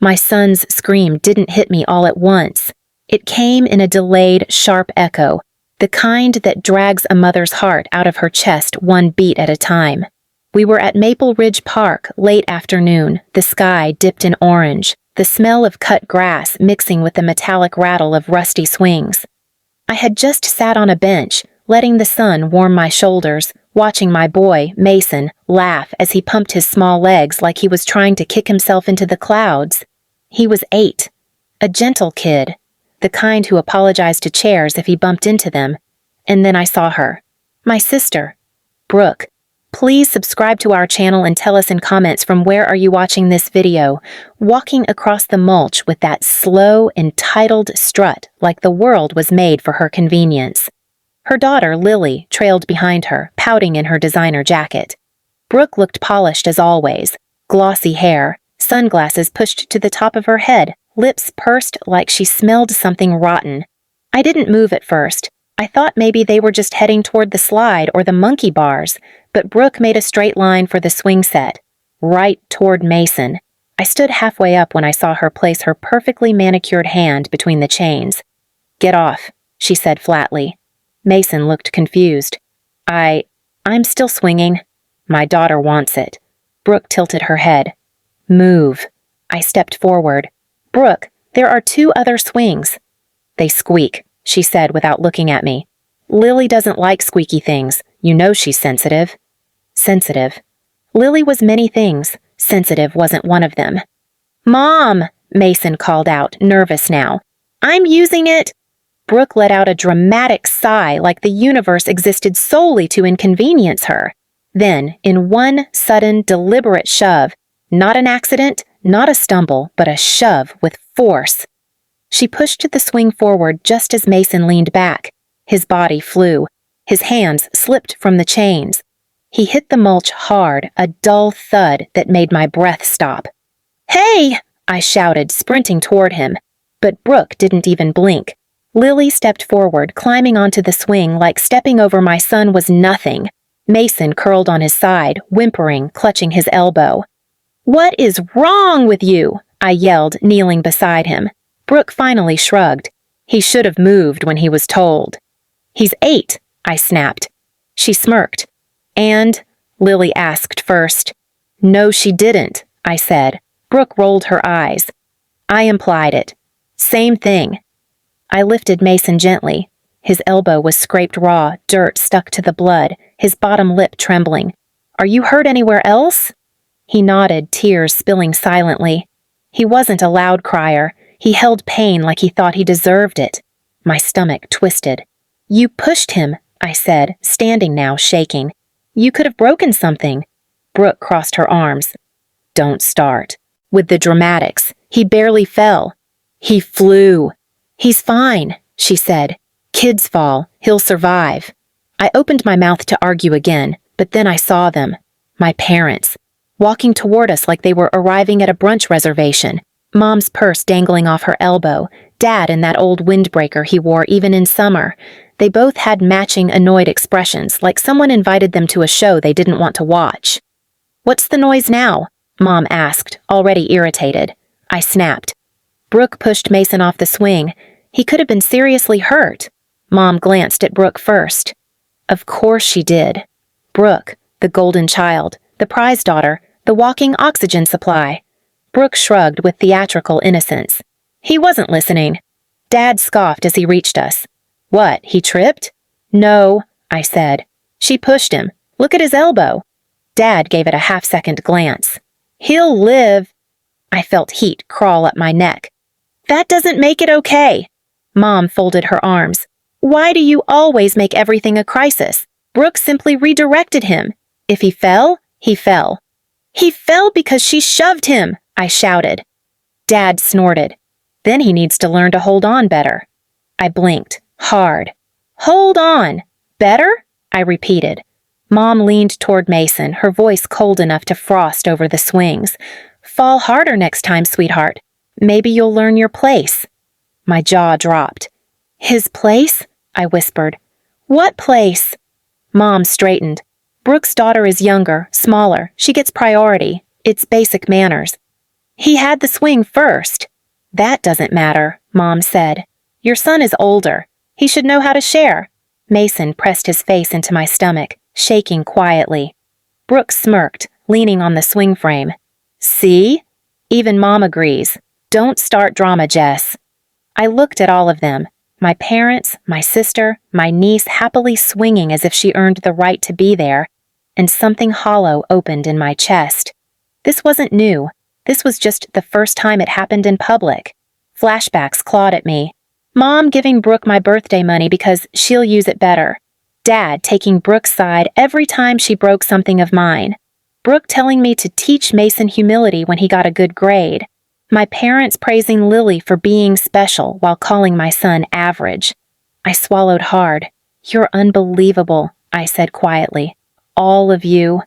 My son's scream didn't hit me all at once. It came in a delayed, sharp echo, the kind that drags a mother's heart out of her chest one beat at a time. We were at Maple Ridge Park, late afternoon, the sky dipped in orange, the smell of cut grass mixing with the metallic rattle of rusty swings. I had just sat on a bench, letting the sun warm my shoulders, watching my boy, Mason, laugh as he pumped his small legs like he was trying to kick himself into the clouds. He was 8. A gentle kid, the kind who apologized to chairs if he bumped into them. And then I saw her. My sister, Brooke. Please subscribe to our channel and tell us in comments from where are you watching this video, walking across the mulch with that slow, entitled strut like the world was made for her convenience. Her daughter, Lily, trailed behind her, pouting in her designer jacket. Brooke looked polished as always, glossy hair, sunglasses pushed to the top of her head, lips pursed like she smelled something rotten. I didn't move at first. I thought maybe they were just heading toward the slide or the monkey bars, but Brooke made a straight line for the swing set, right toward Mason. I stood halfway up when I saw her place her perfectly manicured hand between the chains. "Get off," she said flatly. Mason looked confused. I'm still swinging. My daughter wants it." Brooke tilted her head. "Move." I stepped forward. "Brooke, there are 2 other swings." "They squeak," she said without looking at me. "Lily doesn't like squeaky things. You know she's sensitive." Sensitive. Lily was many things. Sensitive wasn't one of them. "Mom," Mason called out, nervous now. "I'm using it." Brooke let out a dramatic sigh like the universe existed solely to inconvenience her. Then, in one sudden, deliberate shove, not an accident, not a stumble, but a shove with force. She pushed the swing forward just as Mason leaned back. His body flew. His hands slipped from the chains. He hit the mulch hard, a dull thud that made my breath stop. "Hey!" I shouted, sprinting toward him. But Brooke didn't even blink. Lily stepped forward, climbing onto the swing like stepping over my son was nothing. Mason curled on his side, whimpering, clutching his elbow. "What is wrong with you?" I yelled, kneeling beside him. Brooke finally shrugged. He should have moved when he was told. "He's 8, I snapped. She smirked. "And?" Lily asked first. "No, she didn't," I said. Brooke rolled her eyes. "I implied it. Same thing." I lifted Mason gently. His elbow was scraped raw, dirt stuck to the blood, his bottom lip trembling. "Are you hurt anywhere else?" He nodded, tears spilling silently. He wasn't a loud crier. He held pain like he thought he deserved it. My stomach twisted. "You pushed him," I said, standing now, shaking. "You could have broken something." Brooke crossed her arms. "Don't start. With the dramatics. He barely fell. He flew." "He's fine," she said. "Kids fall. He'll survive." I opened my mouth to argue again, but then I saw them. My parents. Walking toward us like they were arriving at a brunch reservation. Mom's purse dangling off her elbow. Dad in that old windbreaker he wore even in summer. They both had matching annoyed expressions, like someone invited them to a show they didn't want to watch. "What's the noise now?" Mom asked, already irritated. I snapped. Brooke pushed Mason off the swing. He could have been seriously hurt. Mom glanced at Brooke first. Of course she did. Brooke, the golden child, the prize daughter, the walking oxygen supply. Brooke shrugged with theatrical innocence. He wasn't listening. Dad scoffed as he reached us. "What, he tripped?" "No," I said. "She pushed him. Look at his elbow." Dad gave it a half-second glance. "He'll live." I felt heat crawl up my neck. "That doesn't make it okay." Mom folded her arms. "Why do you always make everything a crisis? Brooke simply redirected him. If he fell, he fell." "He fell because she shoved him," I shouted. Dad snorted. "Then he needs to learn to hold on better." I blinked, hard. "Hold on. Better?" I repeated. Mom leaned toward Mason, her voice cold enough to frost over the swings. "Fall harder next time, sweetheart. Maybe you'll learn your place." My jaw dropped. "His place?" I whispered. "What place?" Mom straightened. "Brooke's daughter is younger, smaller. She gets priority. It's basic manners." He had the swing first. That doesn't matter, Mom said. Your son is older. He should know how to share. Mason pressed his face into my stomach, shaking quietly. Brooke smirked, leaning on the swing frame. See? Even Mom agrees. Don't start drama, Jess. I looked at all of them. My parents, my sister, my niece happily swinging as if she earned the right to be there, and something hollow opened in my chest. This wasn't new. This was just the first time it happened in public. Flashbacks clawed at me. Mom giving Brooke my birthday money because she'll use it better. Dad taking Brooke's side every time she broke something of mine. Brooke telling me to teach Mason humility when he got a good grade. My parents praising Lily for being special while calling my son average. I swallowed hard. You're unbelievable, I said quietly. All of you.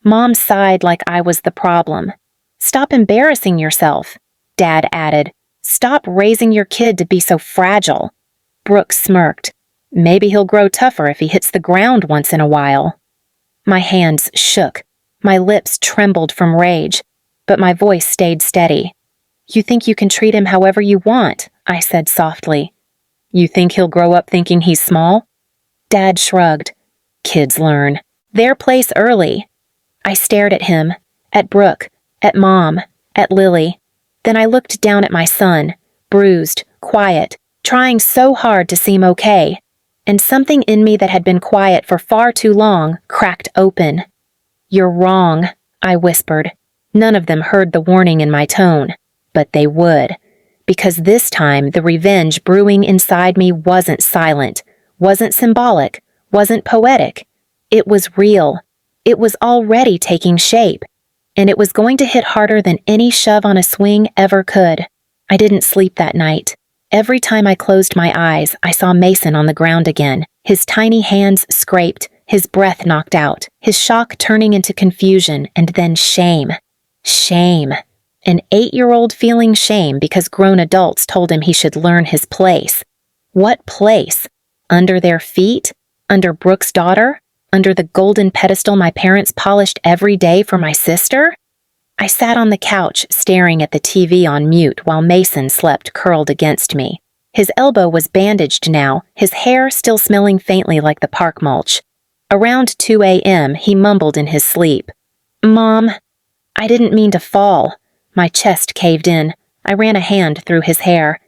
Mom sighed like I was the problem. Stop embarrassing yourself, Dad added. Stop raising your kid to be so fragile. Brooke smirked. Maybe he'll grow tougher if he hits the ground once in a while. My hands shook. My lips trembled from rage, but my voice stayed steady. You think you can treat him however you want, I said softly. You think he'll grow up thinking he's small? Dad shrugged. Kids learn. Their place early. I stared at him, at Brooke, at Mom, at Lily. Then I looked down at my son, bruised, quiet, trying so hard to seem okay. And something in me that had been quiet for far too long cracked open. You're wrong, I whispered. None of them heard the warning in my tone. But they would, because this time the revenge brewing inside me wasn't silent, wasn't symbolic, wasn't poetic. It was real. It was already taking shape, and it was going to hit harder than any shove on a swing ever could. I didn't sleep that night. Every time I closed my eyes, I saw Mason on the ground again, his tiny hands scraped, his breath knocked out, his shock turning into confusion and then shame. Shame. An 8-year-old feeling shame because grown adults told him he should learn his place. What place? Under their feet? Under Brooke's daughter? Under the golden pedestal my parents polished every day for my sister? I sat on the couch staring at the TV on mute while Mason slept curled against me. His elbow was bandaged now, his hair still smelling faintly like the park mulch. Around 2 a.m., he mumbled in his sleep. Mom, I didn't mean to fall. My chest caved in. I ran a hand through his hair.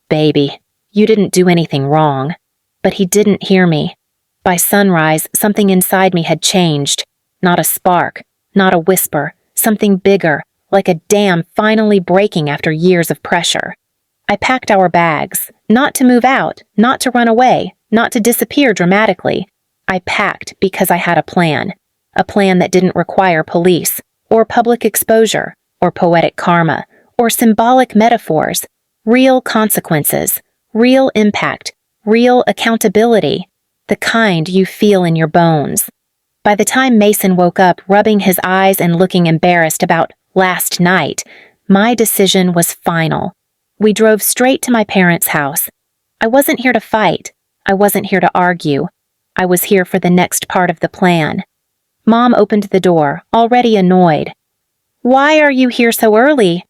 Baby, you didn't do anything wrong. But he didn't hear me. By sunrise, something inside me had changed. Not a spark, not a whisper, something bigger, like a dam finally breaking after years of pressure. I packed our bags, not to move out, not to run away, not to disappear dramatically. I packed because I had a plan that didn't require police, or public exposure, or poetic karma, or symbolic metaphors, real consequences, real impact, real accountability, the kind you feel in your bones. By the time Mason woke up rubbing his eyes and looking embarrassed about last night, my decision was final. We drove straight to my parents' house. I wasn't here to fight. I wasn't here to argue. I was here for the next part of the plan. Mom opened the door, already annoyed. Why are you here so early?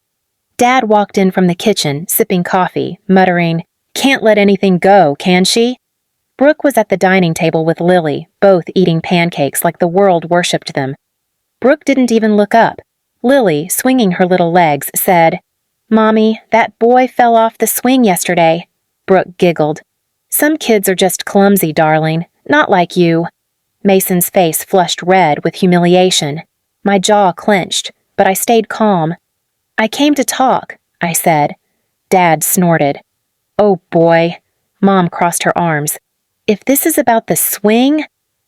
Dad walked in from the kitchen, sipping coffee, muttering, Can't let anything go, can she? Brooke was at the dining table with Lily, both eating pancakes like the world worshipped them. Brooke didn't even look up. Lily, swinging her little legs, said, Mommy, that boy fell off the swing yesterday. Brooke giggled. Some kids are just clumsy, darling, not like you. Mason's face flushed red with humiliation. My jaw clenched, but I stayed calm. I came to talk, I said. Dad snorted. Oh boy. Mom crossed her arms. If this is about the swing,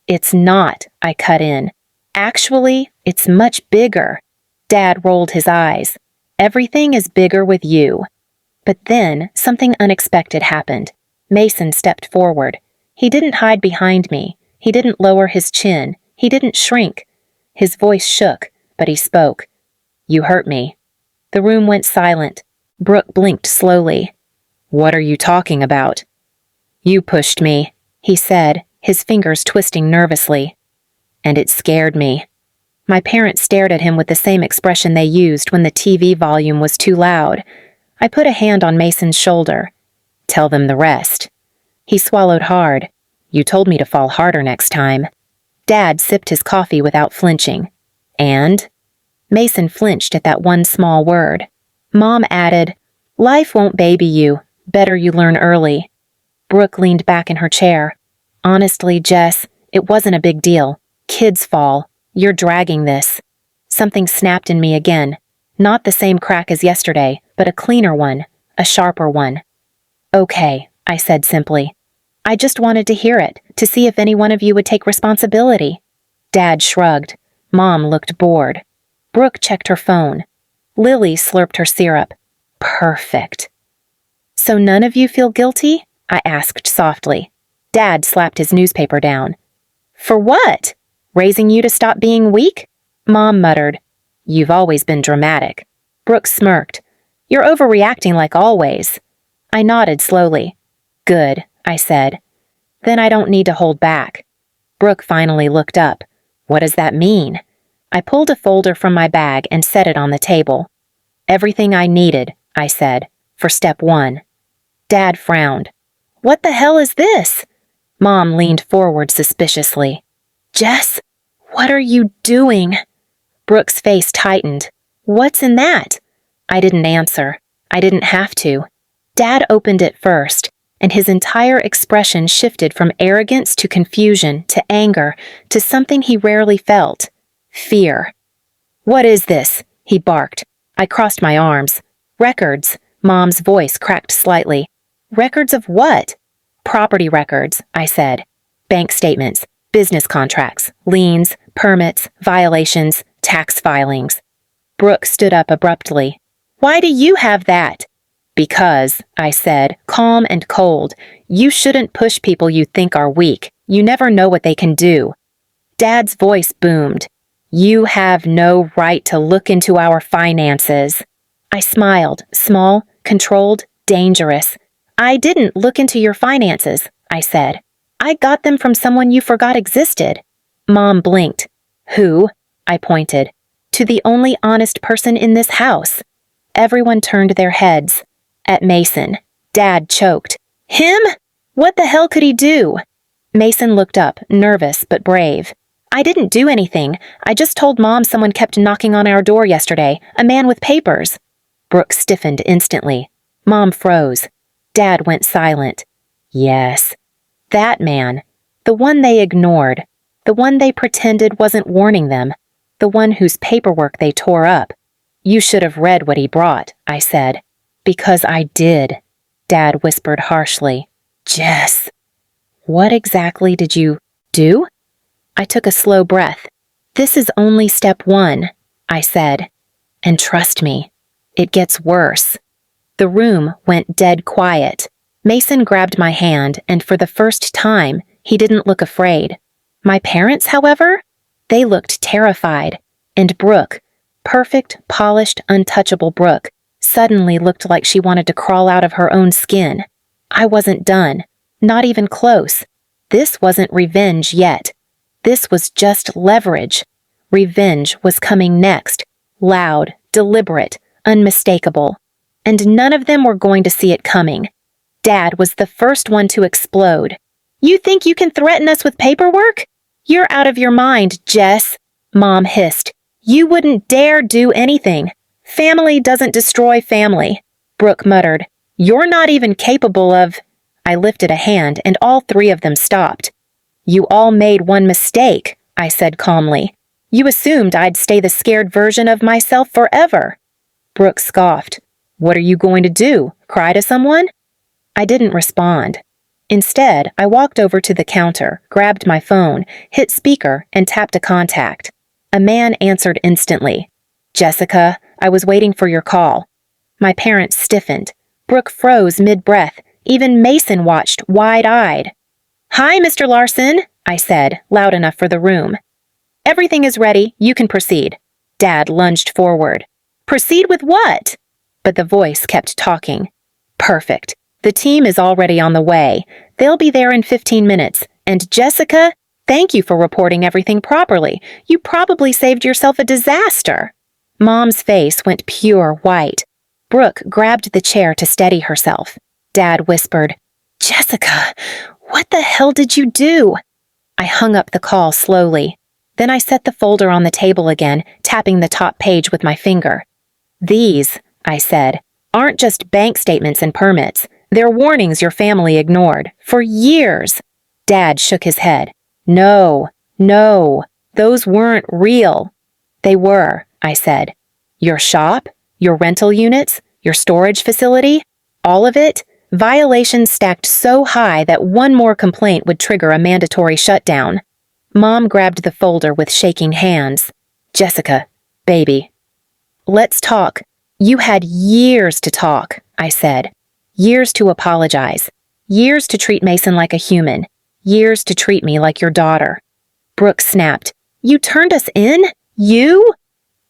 it's not, I cut in. Actually, it's much bigger. Dad rolled his eyes. Everything is bigger with you. But then something unexpected happened. Mason stepped forward. He didn't hide behind me. He didn't lower his chin. He didn't shrink. His voice shook, but he spoke. You hurt me. The room went silent. Brooke blinked slowly. What are you talking about? You pushed me, he said, his fingers twisting nervously. And it scared me. My parents stared at him with the same expression they used when the TV volume was too loud. I put a hand on Mason's shoulder. Tell them the rest. He swallowed hard. You told me to fall harder next time. Dad sipped his coffee without flinching. And? Mason flinched at that one small word. Mom added, Life won't baby you. Better you learn early. Brooke leaned back in her chair. Honestly, Jess, it wasn't a big deal. Kids fall. You're dragging this. Something snapped in me again. Not the same crack as yesterday, but a cleaner one, a sharper one. Okay, I said simply. I just wanted to hear it, to see if any one of you would take responsibility. Dad shrugged. Mom looked bored. Brooke checked her phone. Lily slurped her syrup. Perfect. So none of you feel guilty? I asked softly. Dad slapped his newspaper down. For what? Raising you to stop being weak? Mom muttered. You've always been dramatic. Brooke smirked. You're overreacting like always. I nodded slowly. Good, I said. Then I don't need to hold back. Brooke finally looked up. What does that mean? I pulled a folder from my bag and set it on the table. Everything I needed, I said, for step 1. Dad frowned. What the hell is this? Mom leaned forward suspiciously. Jess, what are you doing? Brooke's face tightened. What's in that? I didn't answer. I didn't have to. Dad opened it first, and his entire expression shifted from arrogance to confusion to anger to something he rarely felt. Fear. What is this? He barked. I crossed my arms. Records. Mom's voice cracked slightly. Records of what? Property records, I said. Bank statements, business contracts, liens, permits, violations, tax filings. Brooke stood up abruptly. Why do you have that? Because, I said, calm and cold, you shouldn't push people you think are weak. You never know what they can do. Dad's voice boomed. You have no right to look into our finances. I smiled, small, controlled, dangerous. I didn't look into your finances, I said. I got them from someone you forgot existed. Mom blinked. Who? I pointed. To the only honest person in this house. Everyone turned their heads. At Mason. Dad choked. Him? What the hell could he do? Mason looked up, nervous but brave. I didn't do anything. I just told Mom someone kept knocking on our door yesterday, a man with papers. Brooke stiffened instantly. Mom froze. Dad went silent. Yes. That man. The one they ignored. The one they pretended wasn't warning them. The one whose paperwork they tore up. You should have read what he brought, I said. Because I did, Dad whispered harshly. Jess. What exactly did you do? I took a slow breath. This is only step 1, I said. And trust me, it gets worse. The room went dead quiet. Mason grabbed my hand, and for the first time, he didn't look afraid. My parents, however, they looked terrified. And Brooke, perfect, polished, untouchable Brooke, suddenly looked like she wanted to crawl out of her own skin. I wasn't done. Not even close. This wasn't revenge yet. This was just leverage. Revenge was coming next. Loud, deliberate, unmistakable. And none of them were going to see it coming. Dad was the first one to explode. You think you can threaten us with paperwork? You're out of your mind, Jess, Mom hissed. You wouldn't dare do anything. Family doesn't destroy family, Brooke muttered. You're not even capable of... I lifted a hand and all 3 of them stopped. You all made one mistake, I said calmly. You assumed I'd stay the scared version of myself forever. Brooke scoffed. What are you going to do? Cry to someone? I didn't respond. Instead, I walked over to the counter, grabbed my phone, hit speaker, and tapped a contact. A man answered instantly. Jessica, I was waiting for your call. My parents stiffened. Brooke froze mid-breath. Even Mason watched, wide-eyed. Hi, Mr. Larson, I said, loud enough for the room. Everything is ready. You can proceed. Dad lunged forward. Proceed with what? But the voice kept talking. Perfect. The team is already on the way. They'll be there in 15 minutes. And Jessica, Thank you for reporting everything properly. You probably saved yourself a disaster. Mom's face went pure white. Brooke grabbed the chair to steady herself. Dad whispered, "Jessica, what the hell did you do?" I hung up the call slowly. Then I set the folder on the table again, tapping the top page with my finger. "These," I said, "aren't just bank statements and permits. They're warnings your family ignored. For years." Dad shook his head. No, those weren't real." "They were," I said. "Your shop? Your rental units? Your storage facility? All of it? Violations stacked so high that one more complaint would trigger a mandatory shutdown." Mom grabbed the folder with shaking hands. "Jessica, baby, let's talk. You had years to talk," I said. "Years to apologize. Years to treat Mason like a human. Years to treat me like your daughter." Brooke snapped. "You turned us in? You?"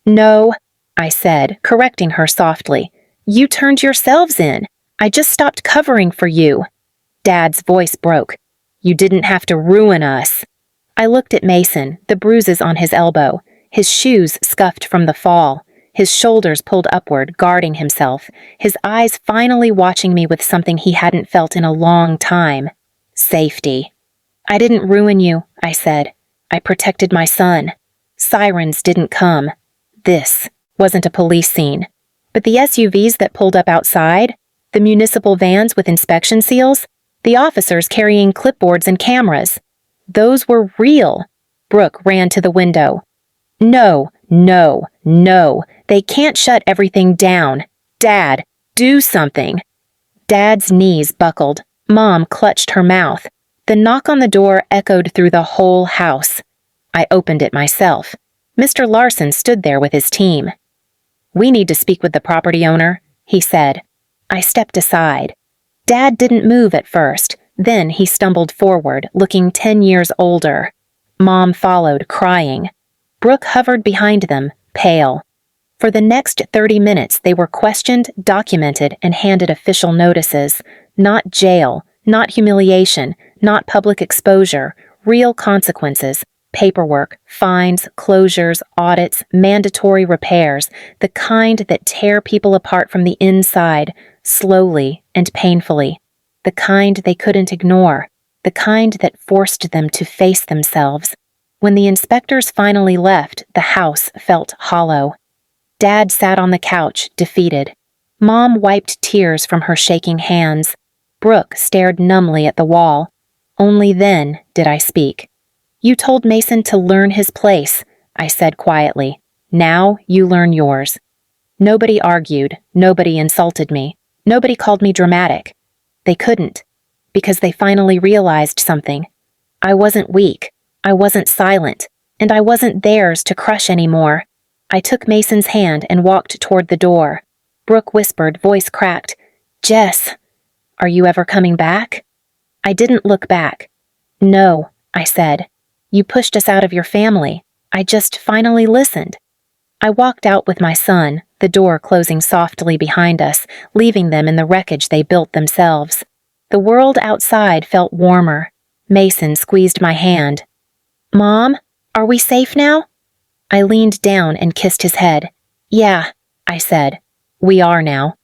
"No," I said, correcting her softly. "You turned yourselves in. I just stopped covering for you." Dad's voice broke. "You didn't have to ruin us." I looked at Mason, the bruises on his elbow, his shoes scuffed from the fall, his shoulders pulled upward, guarding himself, his eyes finally watching me with something he hadn't felt in a long time. Safety. "I didn't ruin you," I said. "I protected my son. Sirens didn't come. This wasn't a police scene. But the SUVs that pulled up outside, the municipal vans with inspection seals, the officers carrying clipboards and cameras, those were real." Brooke ran to the window. No, they can't shut everything down. Dad, do something." Dad's knees buckled. Mom clutched her mouth. The knock on the door echoed through the whole house. I opened it myself. Mr. Larson stood there with his team. "We need to speak with the property owner," he said. I stepped aside. Dad didn't move at first. Then he stumbled forward, looking 10 years older. Mom followed, crying. Brooke hovered behind them, pale. For the next 30 minutes, they were questioned, documented, and handed official notices. Not jail, not humiliation, not public exposure, real consequences, paperwork, fines, closures, audits, mandatory repairs, the kind that tear people apart from the inside, slowly and painfully. The kind they couldn't ignore, the kind that forced them to face themselves. When the inspectors finally left, the house felt hollow. Dad sat on the couch, defeated. Mom wiped tears from her shaking hands. Brooke stared numbly at the wall. Only then did I speak. "You told Mason to learn his place," I said quietly. "Now you learn yours." Nobody argued, nobody insulted me, nobody called me dramatic. They couldn't, because they finally realized something. I wasn't weak, I wasn't silent, and I wasn't theirs to crush anymore. I took Mason's hand and walked toward the door. Brooke whispered, voice cracked, "Jess, are you ever coming back?" I didn't look back. "No," I said. "You pushed us out of your family. I just finally listened." I walked out with my son, the door closing softly behind us, leaving them in the wreckage they built themselves. The world outside felt warmer. Mason squeezed my hand. "Mom, are we safe now?" I leaned down and kissed his head. "Yeah," I said. "We are now."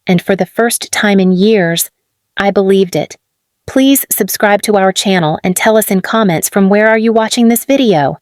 And for the first time in years, I believed it. Please subscribe to our channel and tell us in comments from where are you watching this video.